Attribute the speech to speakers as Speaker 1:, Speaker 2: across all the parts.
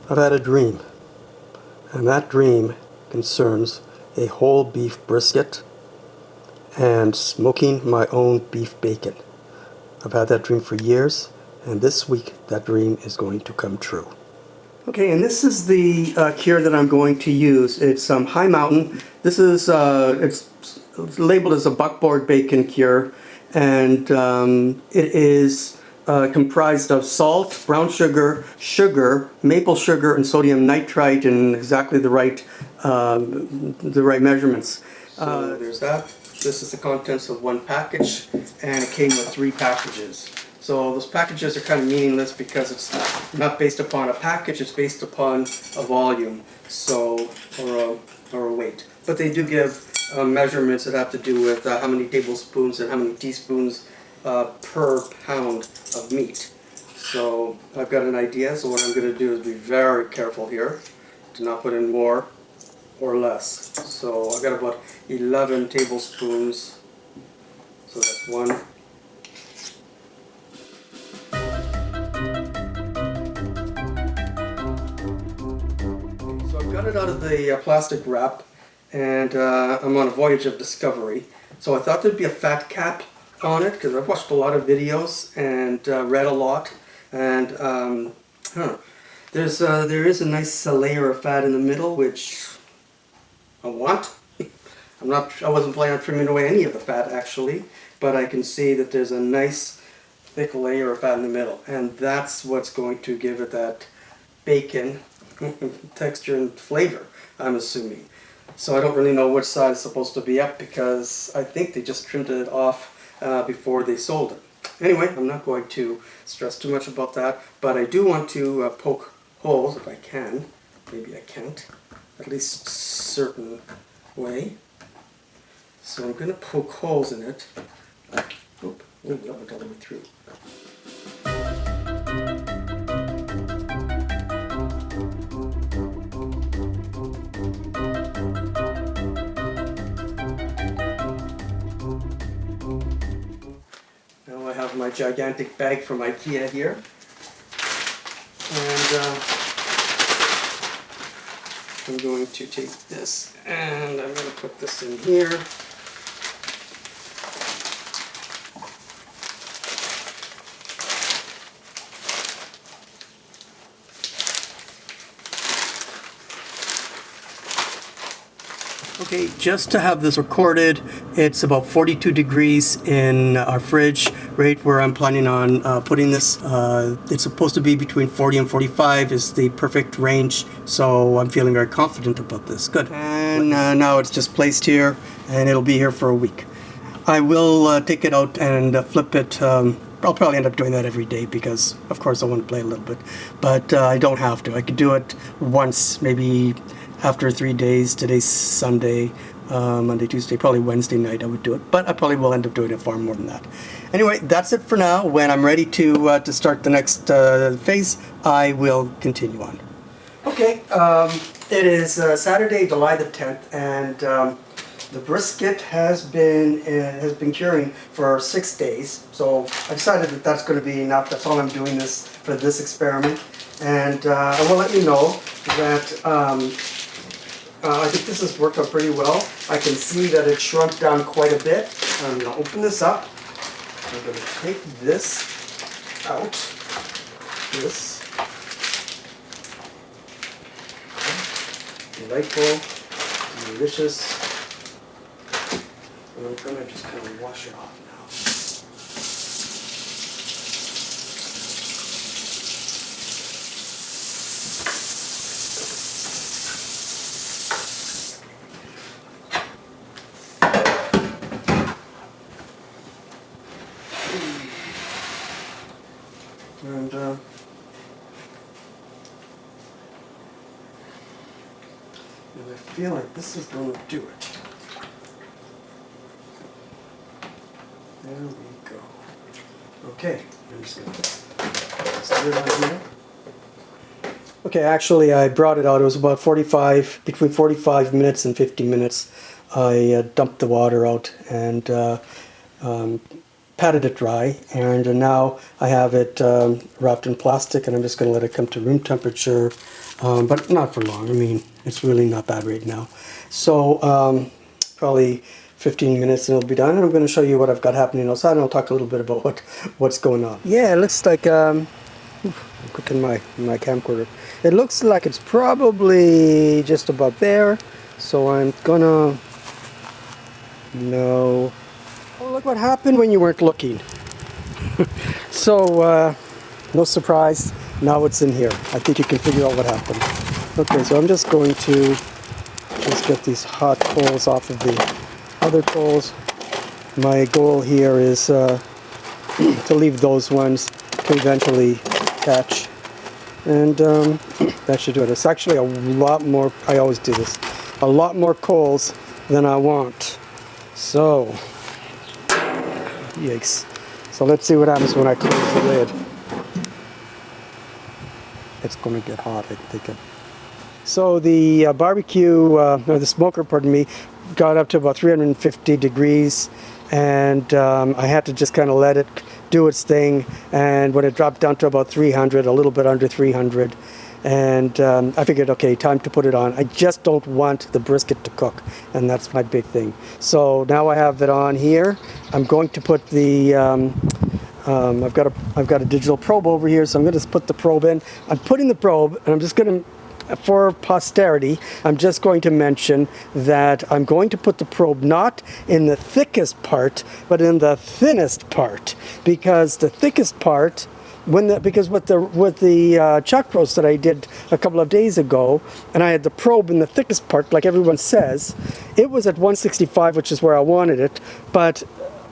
Speaker 1: I've had a dream, and that dream concerns a whole beef brisket and smoking my own beef bacon. I've had that dream for years, and this week that dream is going to come true. Okay, and this is the cure that I'm going to use. It's High Mountain. This is it's labeled as a buckboard bacon cure, and it is comprised of salt, brown sugar, maple sugar, and sodium nitrite in exactly the right measurements. So there's that. This is the contents of one package, and it came with 3 packages. So those packages are kind of meaningless because it's not based upon a package, it's based upon a volume, so or a weight. But they do give measurements that have to do with how many tablespoons and how many teaspoons per pound of meat. So I've got an idea, so what I'm going to do is be very careful here to not put in more or less. So I've got about 11 tablespoons, so that's 1. So I've got it out of the plastic wrap, and I'm on a voyage of discovery. So I thought there'd be a fat cap on it, because I've watched a lot of videos and read a lot, and there is a nice layer of fat in the middle, which I want. I wasn't planning on trimming away any of the fat actually, but I can see that there's a nice thick layer of fat in the middle, and that's what's going to give it that bacon texture and flavor, I'm assuming. So I don't really know which side is supposed to be up, because I think they just trimmed it off before they sold it. Anyway, I'm not going to stress too much about that, but I do want to poke holes if I can. Maybe I can't. At least certain way. So I'm going to poke holes in it. Oop, that went all the way through. Now I have my gigantic bag from IKEA here. And I'm going to take this and I'm going to put this in here. Okay, just to have this recorded, it's about 42 degrees in our fridge, right where I'm planning on putting this. It's supposed to be between 40 and 45 is the perfect range, so I'm feeling very confident about this. Good. And now it's just placed here, and it'll be here for a week. I will take it out and flip it. I'll probably end up doing that every day because, of course, I want to play a little bit. But I don't have to. I could do it once, maybe after 3 days. Today's Sunday, Monday, Tuesday, probably Wednesday night I would do it. But I probably will end up doing it far more than that. Anyway, that's it for now. When I'm ready to start the next phase, I will continue on. Okay, it is Saturday, July the 10th, and the brisket has been curing for 6 days. So I decided that that's going to be enough. That's all I'm doing this for this experiment. And I will let you know that I think this has worked out pretty well. I can see that it shrunk down quite a bit. I'm going to open this up. I'm going to take this out. This. Delightful, delicious. And I'm going to just kind of wash it off now. And I feel like this is going to do it. There we go. Okay, I'm just going to set it on here. Okay, actually I brought it out. It was about between 45 minutes and 50 minutes. I dumped the water out and patted it dry, and now I have it wrapped in plastic, and I'm just going to let it come to room temperature, but not for long. I mean, it's really not bad right now. So probably 15 minutes and it'll be done, and I'm going to show you what I've got happening outside, and I'll talk a little bit about what's going on. Yeah, it looks like I'm cooking my camcorder. It looks like it's probably just about there, so I'm gonna no. Oh, look what happened when you weren't looking. So no surprise, now it's in here. I think you can figure out what happened. Okay, so I'm just going to just get these hot coals off of the other coals. My goal here is to leave those ones to eventually catch, and that should do it. It's actually a lot more, I always do this, a lot more coals than I want. So, yikes. So let's see what happens when I close the lid. It's going to get hot, I think. So the barbecue, or the smoker, pardon me, got up to about 350 degrees, and I had to just kind of let it do its thing, and when it dropped down to about 300, a little bit under 300, and I figured, okay, time to put it on. I just don't want the brisket to cook, and that's my big thing. So now I have it on here. I'm going to put the I've got a digital probe over here, so I'm going to put the probe in. I'm putting the probe, and I'm just going to, for posterity, I'm just going to mention that I'm going to put the probe not in the thickest part, but in the thinnest part, because the thickest part, because with the chuck roast that I did a couple of days ago, and I had the probe in the thickest part, like everyone says, it was at 165, which is where I wanted it, but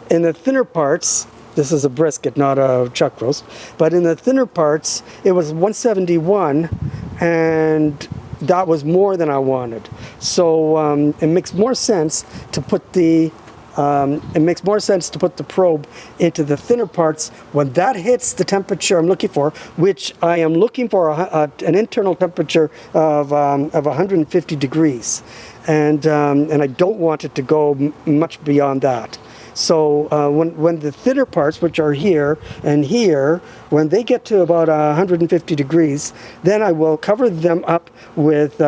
Speaker 1: in the thinner parts, this is a brisket, not a chuck roast, but in the thinner parts, it was 171, and that was more than I wanted. So it makes more sense to put the probe into the thinner parts when that hits the temperature I'm looking for, which I am looking for an internal temperature of 150 degrees, and I don't want it to go much beyond that. So when the thinner parts, which are here and here, when they get to about 150 degrees, then I will cover them up with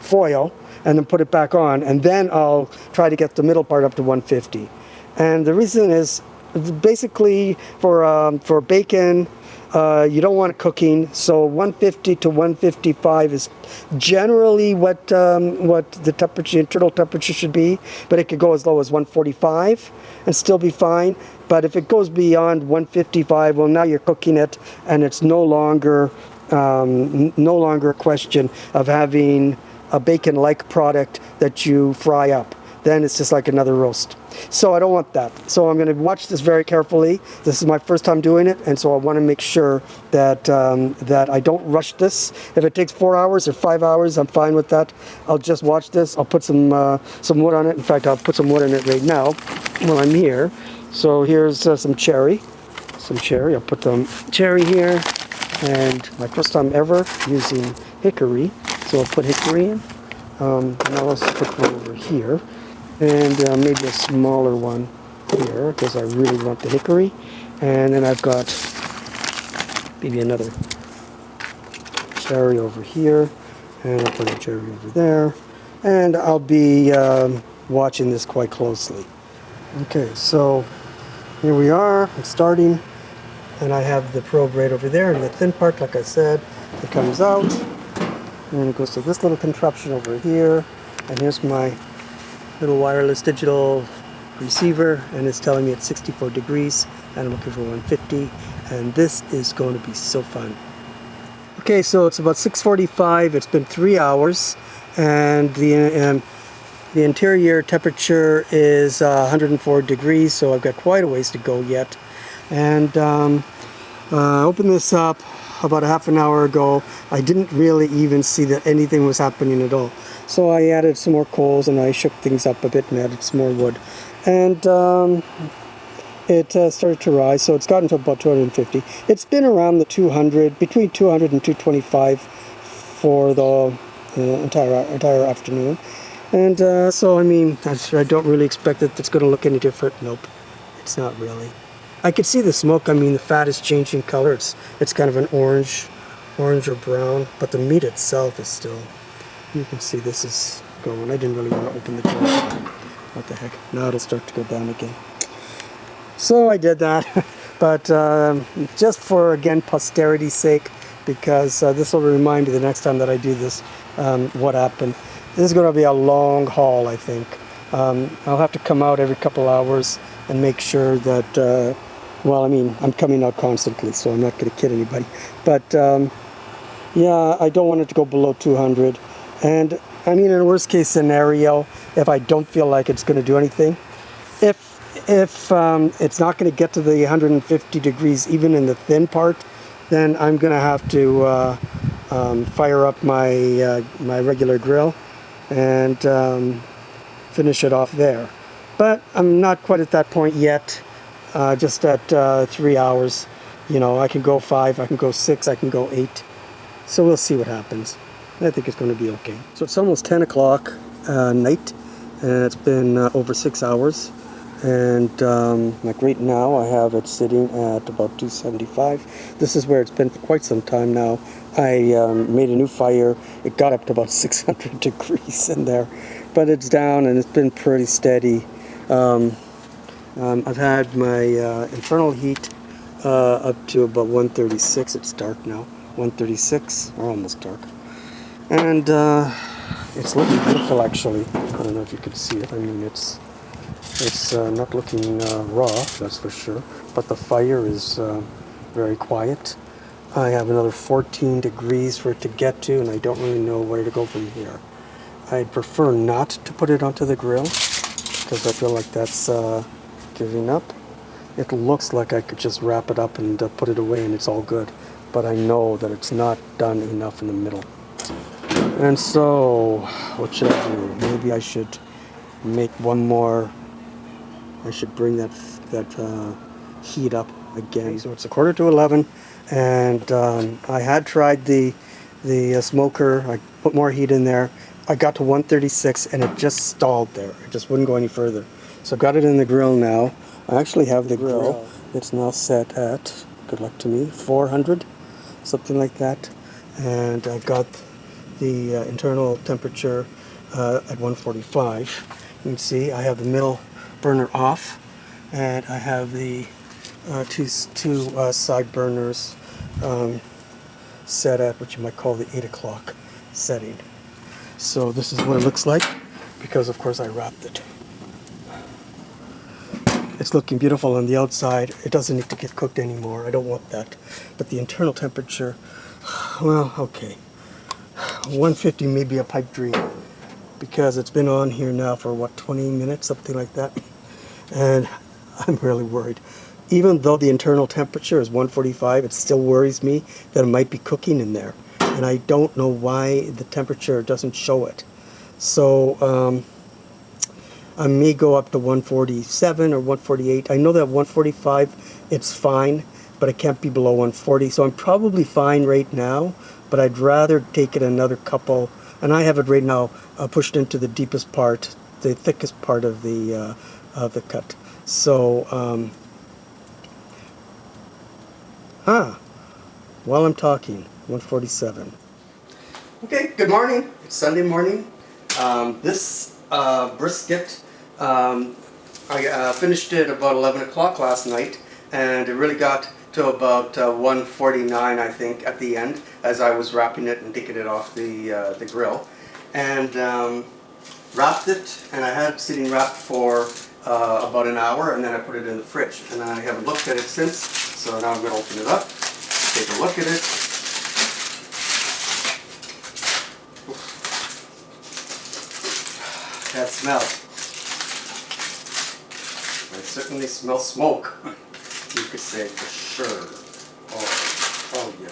Speaker 1: foil and then put it back on, and then I'll try to get the middle part up to 150. And the reason is basically for bacon, you don't want it cooking, so 150 to 155 is generally what the temperature, internal temperature should be, but it could go as low as 145 and still be fine. But if it goes beyond 155, well, now you're cooking it, and it's no longer a question of having a bacon-like product that you fry up. Then it's just like another roast. So I don't want that. So I'm going to watch this very carefully. This is my first time doing it, and so I want to make sure that that I don't rush this. If it takes 4 hours or 5 hours, I'm fine with that. I'll just watch this. I'll put some wood on it. In fact, I'll put some wood in it right now while I'm here. So here's some cherry. I'll put some cherry here, and my first time ever using hickory. So I'll put hickory in, and I'll also put one over here, and maybe a smaller one here, because I really want the hickory. And then I've got maybe another cherry over here, and I'll put a cherry over there, and I'll be watching this quite closely. Okay, so here we are, I'm starting, and I have the probe right over there, and the thin part, like I said, it comes out, and it goes to this little contraption over here, and here's my little wireless digital receiver, and it's telling me it's 64 degrees, and I'm looking for 150, and this is going to be so fun. Okay, so it's about 6:45, it's been 3 hours, and the interior temperature is 104 degrees, so I've got quite a ways to go yet. And I opened this up about a half an hour ago. I didn't really even see that anything was happening at all. So I added some more coals, and I shook things up a bit and added some more wood. And it started to rise, so it's gotten to about 250. It's been around the 200, between 200 and 225 for the entire afternoon. And so, I mean, I don't really expect that it's going to look any different. Nope, it's not really. I could see the smoke. I mean, the fat is changing color. It's kind of an orange or brown, but the meat itself is still, you can see this is going. I didn't really want to open the door. What the heck? Now it'll start to go down again. So I did that, but just for, again, posterity's sake, because this will remind me the next time that I do this, what happened. This is going to be a long haul, I think. I'll have to come out every couple hours and make sure that, well, I mean, I'm coming out constantly, so I'm not going to kid anybody. But, yeah, I don't want it to go below 200. And, I mean, in a worst case scenario, if I don't feel like it's going to do anything, if it's not going to get to the 150 degrees, even in the thin part, then I'm going to have to fire up my my regular grill and finish it off there. But I'm not quite at that point yet. Just at 3 hours, you know, I can go 5, I can go 6, I can go 8. So we'll see what happens. I think it's going to be okay. So it's almost 10 o'clock night, and it's been over 6 hours. And like right now, I have it sitting at about 275. This is where it's been for quite some time now. I made a new fire. It got up to about 600 degrees in there, but it's down and it's been pretty steady. I've had my internal heat up to about 136. It's dark now, 136, or almost dark. And it's looking beautiful, actually. I don't know if you can see it. I mean, it's not looking raw, that's for sure, but the fire is very quiet. I have another 14 degrees for it to get to, and I don't really know where to go from here. I'd prefer not to put it onto the grill, because I feel like that's giving up. It looks like I could just wrap it up and put it away and it's all good, but I know that it's not done enough in the middle. And so, what should I do? Maybe I should make one more. I should bring that heat up again. So it's 11:15, and I had tried the smoker. I put more heat in there. I got to 136, and it just stalled there. It just wouldn't go any further. So I've got it in the grill now. I actually have the grill. It's now set at, good luck to me, 400, something like that. And I've got the internal temperature at 145. You can see I have the middle burner off, and I have the two side burners set at what you might call the 8 o'clock setting. So this is what it looks like, because of course I wrapped it. It's looking beautiful on the outside. It doesn't need to get cooked anymore. I don't want that. But the internal temperature, well, okay. 150 may be a pipe dream, because it's been on here now for what, 20 minutes, something like that. And I'm really worried. Even though the internal temperature is 145, it still worries me that it might be cooking in there. And I don't know why the temperature doesn't show it. So I may go up to 147 or 148. I know that 145, it's fine, but it can't be below 140. So I'm probably fine right now, but I'd rather take it another couple. And I have it right now pushed into the deepest part, the thickest part of the cut. So, while I'm talking, 147. Okay, good morning. It's Sunday morning. This brisket, I finished it about 11 o'clock last night, and it really got to about 149, I think, at the end, as I was wrapping it and taking it off the grill. And wrapped it, and I had it sitting wrapped for about an hour, and then I put it in the fridge. And I haven't looked at it since, so now I'm going to open it up, take a look at it. That smell. I certainly smell smoke, you could say, for sure. Oh yeah,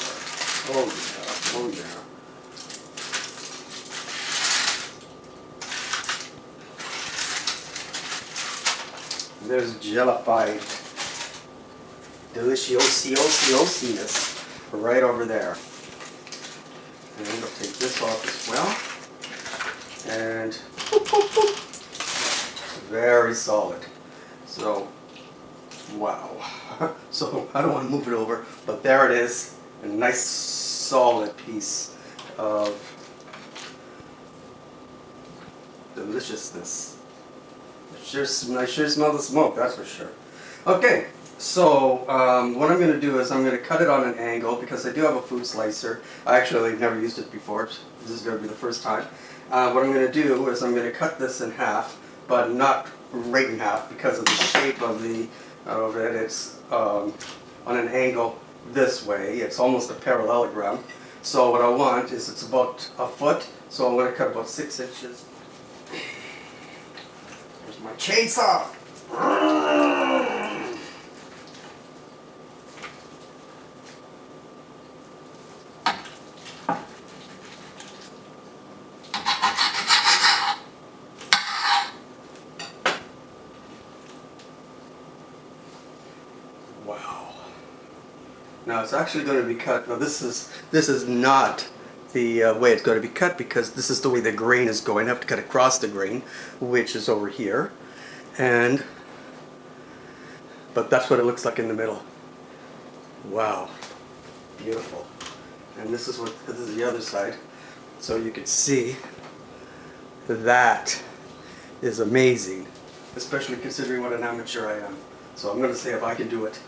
Speaker 1: oh yeah, oh yeah. There's jellified deliciousness right over there. And I'm going to take this off as well. And very solid. So Wow. So I don't want to move it over, but there it is. A nice solid piece of deliciousness. I sure smell the smoke, that's for sure. Okay, so what I'm going to do is I'm going to cut it on an angle because I do have a food slicer. I actually never used it before. This is going to be the first time. What I'm going to do is I'm going to cut this in half, but not right in half because of the shape of it. It's on an angle this way. It's almost a parallelogram. So what I want is it's about a foot, so I'm going to cut about 6 inches. There's my chainsaw. Wow. Now it's actually going to be cut. Now this is not the way it's going to be cut because this is the way the grain is going. I have to cut across the grain, which is over here, but that's what it looks like in the middle. Wow, beautiful. And this is the other side, so you can see that is amazing, especially considering what an amateur I am. So I'm going to say if I can do it,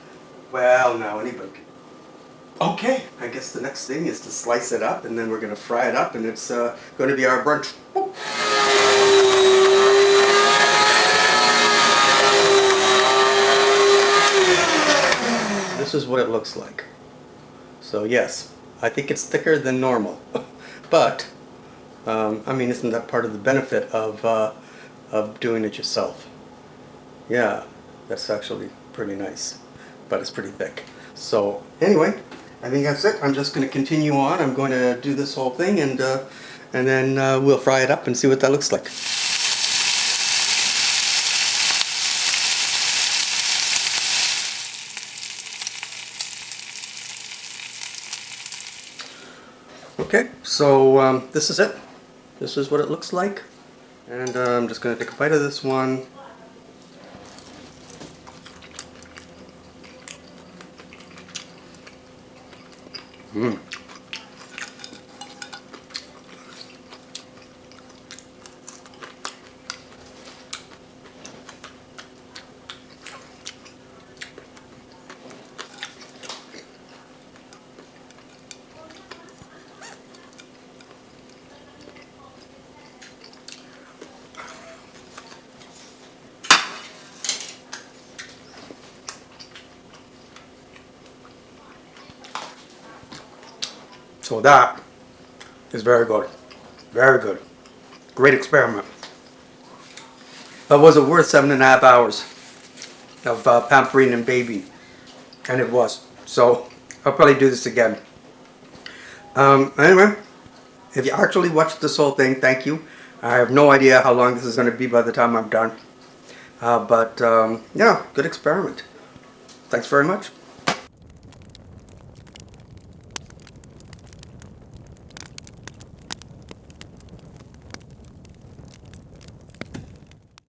Speaker 1: well, now anybody can. Okay, I guess the next thing is to slice it up, and then we're going to fry it up, and it's going to be our brunch. This is what it looks like. So yes, I think it's thicker than normal, but I mean, isn't that part of the benefit of doing it yourself? Yeah, that's actually pretty nice, but it's pretty thick. So anyway, I think that's it. I'm just going to continue on. I'm going to do this whole thing, and then we'll fry it up and see what that looks like. Okay, so this is it. This is what it looks like, and I'm just going to take a bite of this one. Mmm. So that is very good. Very good. Great experiment. But was it worth 7.5 hours of pampering and babying? And it was. So I'll probably do this again. Anyway, if you actually watched this whole thing, thank you. I have no idea how long this is going to be by the time I'm done. Yeah, good experiment. Thanks very much.